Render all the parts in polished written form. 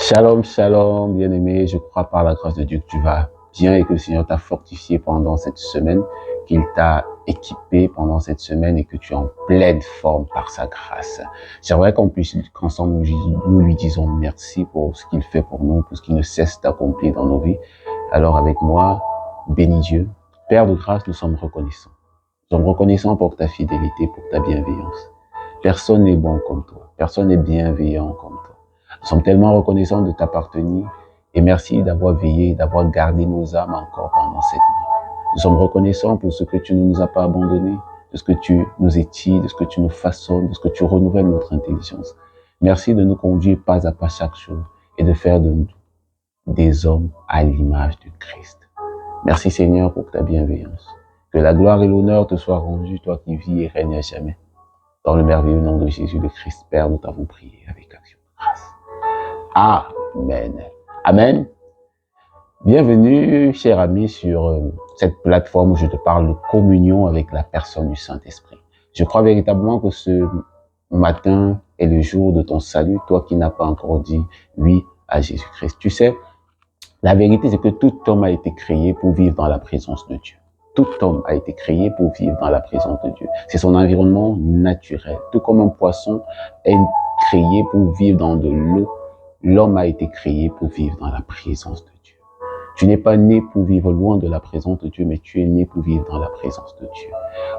Shalom, shalom, bien-aimé, je crois par la grâce de Dieu que tu vas bien et que le Seigneur t'a fortifié pendant cette semaine, qu'il t'a équipé pendant cette semaine et que tu es en pleine forme par sa grâce. J'aimerais qu'ensemble nous lui disons merci pour ce qu'il fait pour nous, pour ce qu'il ne cesse d'accomplir dans nos vies. Alors avec moi, bénis Dieu. Père de grâce, nous sommes reconnaissants. Nous sommes reconnaissants pour ta fidélité, pour ta bienveillance. Personne n'est bon comme toi. Personne n'est bienveillant comme toi. Nous sommes tellement reconnaissants de t'appartenir et merci d'avoir veillé, d'avoir gardé nos âmes encore pendant cette nuit. Nous sommes reconnaissants pour ce que tu ne nous as pas abandonnés, de ce que tu nous étires, de ce que tu nous façonnes, de ce que tu renouvelles notre intelligence. Merci de nous conduire pas à pas chaque jour et de faire de nous des hommes à l'image de Christ. Merci Seigneur pour ta bienveillance. Que la gloire et l'honneur te soient rendus, toi qui vis et règnes à jamais. Dans le merveilleux nom de Jésus le Christ, Père, nous t'avons prié avec action de grâce. Amen. Amen. Bienvenue, cher ami, sur cette plateforme où je te parle de communion avec la personne du Saint-Esprit. Je crois véritablement que ce matin est le jour de ton salut, toi qui n'as pas encore dit oui à Jésus-Christ. Tu sais, la vérité, c'est que tout homme a été créé pour vivre dans la présence de Dieu. Tout homme a été créé pour vivre dans la présence de Dieu. C'est son environnement naturel. Tout comme un poisson est créé pour vivre dans de l'eau, l'homme a été créé pour vivre dans la présence de Dieu. Tu n'es pas né pour vivre loin de la présence de Dieu, mais tu es né pour vivre dans la présence de Dieu.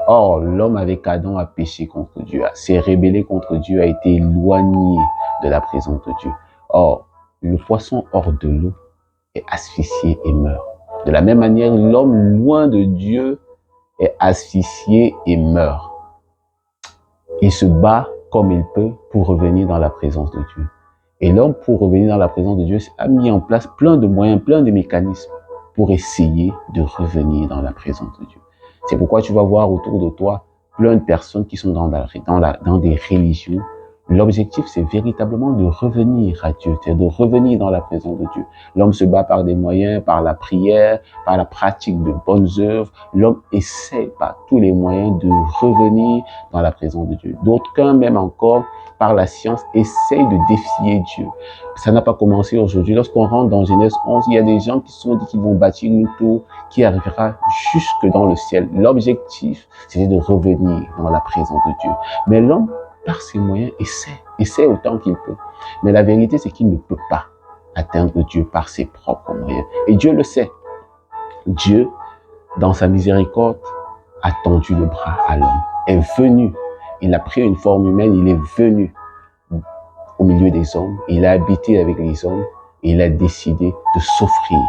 Or, l'homme avec Adam a péché contre Dieu, s'est rébellé contre Dieu, a été éloigné de la présence de Dieu. Or, le poisson hors de l'eau est asphyxié et meurt. De la même manière, l'homme loin de Dieu est asphyxié et meurt. Il se bat comme il peut pour revenir dans la présence de Dieu. Et l'homme, pour revenir dans la présence de Dieu, a mis en place plein de moyens, plein de mécanismes pour essayer de revenir dans la présence de Dieu. C'est pourquoi tu vas voir autour de toi plein de personnes qui sont dans des religions. L'objectif, c'est véritablement de revenir à Dieu, c'est de revenir dans la présence de Dieu. L'homme se bat par des moyens, par la prière, par la pratique de bonnes œuvres. L'homme essaie par tous les moyens de revenir dans la présence de Dieu. D'autres, même encore, par la science, essayent de défier Dieu. Ça n'a pas commencé aujourd'hui. Lorsqu'on rentre dans Genèse 11, il y a des gens qui se sont dit qu'ils vont bâtir une tour qui arrivera jusque dans le ciel. L'objectif, c'était de revenir dans la présence de Dieu. Mais l'homme, par ses moyens, essaie autant qu'il peut. Mais la vérité, c'est qu'il ne peut pas atteindre Dieu par ses propres moyens. Et Dieu le sait. Dieu, dans sa miséricorde, a tendu le bras à l'homme, est venu. Il a pris une forme humaine, il est venu au milieu des hommes, il a habité avec les hommes et il a décidé de s'offrir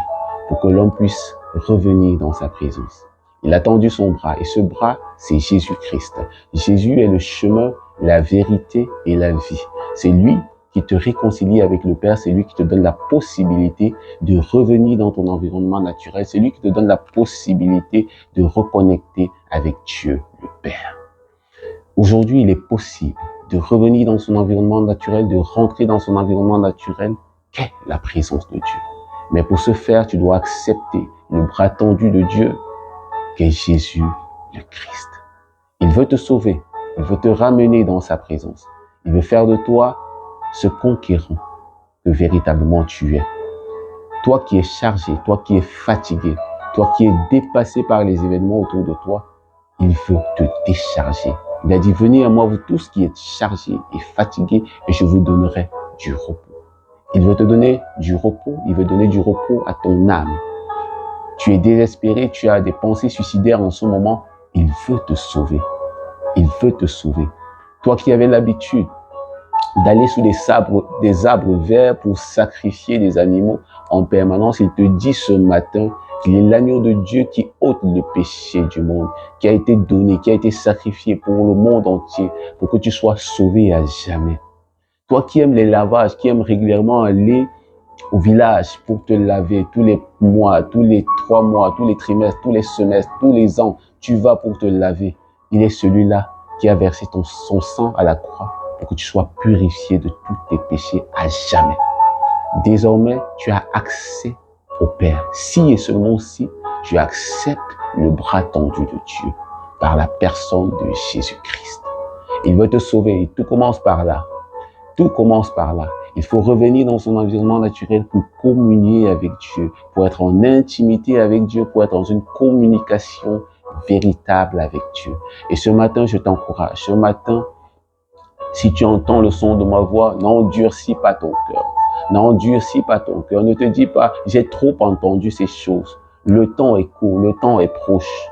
pour que l'homme puisse revenir dans sa présence. Il a tendu son bras et ce bras, c'est Jésus-Christ. Jésus est le chemin, la vérité et la vie. C'est lui qui te réconcilie avec le Père, c'est lui qui te donne la possibilité de revenir dans ton environnement naturel, c'est lui qui te donne la possibilité de reconnecter avec Dieu, le Père. Aujourd'hui, il est possible de revenir dans son environnement naturel, de rentrer dans son environnement naturel, qu'est la présence de Dieu. Mais pour ce faire, tu dois accepter le bras tendu de Dieu, qu'est Jésus le Christ. Il veut te sauver, il veut te ramener dans sa présence. Il veut faire de toi ce conquérant que véritablement tu es. Toi qui es chargé, toi qui es fatigué, toi qui es dépassé par les événements autour de toi, il veut te décharger. Il a dit, venez à moi, vous tous qui êtes chargés et fatigués, et je vous donnerai du repos. Il veut te donner du repos, il veut donner du repos à ton âme. Tu es désespéré, tu as des pensées suicidaires en ce moment, il veut te sauver. Il veut te sauver. Toi qui avais l'habitude d'aller sous des arbres verts pour sacrifier des animaux en permanence, il te dit ce matin qu'il est l'agneau de Dieu qui ôte le péché du monde, qui a été donné, qui a été sacrifié pour le monde entier, pour que tu sois sauvé à jamais. Toi qui aimes les lavages, qui aimes régulièrement aller au village pour te laver tous les mois, tous les 3 mois, tous les trimestres, tous les semestres, tous les ans, tu vas pour te laver. Il est celui-là qui a versé son sang à la croix pour que tu sois purifié de tous tes péchés à jamais. Désormais, tu as accès au Père. Si et seulement si tu acceptes le bras tendu de Dieu par la personne de Jésus-Christ. Il veut te sauver et tout commence par là. Tout commence par là. Il faut revenir dans son environnement naturel pour communier avec Dieu, pour être en intimité avec Dieu, pour être dans une communication véritable avec Dieu. Et ce matin, je t'encourage. Ce matin, si tu entends le son de ma voix, n'endurcis pas ton cœur. N'endurcis pas ton cœur. Ne te dis pas, j'ai trop entendu ces choses. Le temps est court, le temps est proche.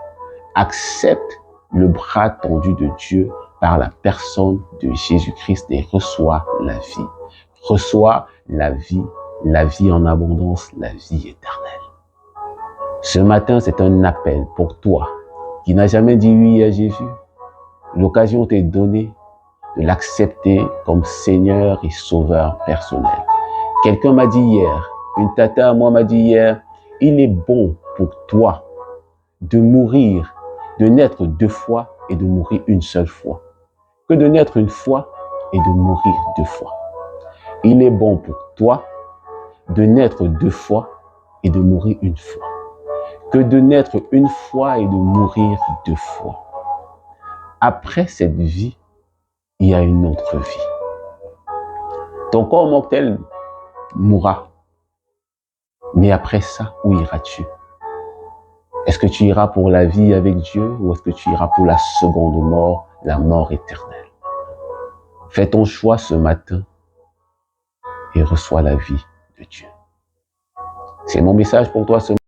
Accepte le bras tendu de Dieu par la personne de Jésus-Christ et reçois la vie. Reçois la vie en abondance, la vie éternelle. Ce matin, c'est un appel pour toi qui n'as jamais dit oui à Jésus. L'occasion t'est donnée de l'accepter comme Seigneur et Sauveur personnel. Quelqu'un m'a dit hier, une tata à moi m'a dit hier, il est bon pour toi de mourir, de naître 2 fois et de mourir une seule fois, que de naître une fois et de mourir 2 fois. Il est bon pour toi de naître 2 fois et de mourir une fois, que de naître une fois et de mourir 2 fois. Après cette vie, il y a une autre vie. Ton corps mortel mourra. Mais après ça, où iras-tu? Est-ce que tu iras pour la vie avec Dieu ou est-ce que tu iras pour la seconde mort, la mort éternelle? Fais ton choix ce matin et reçois la vie de Dieu. C'est mon message pour toi ce matin.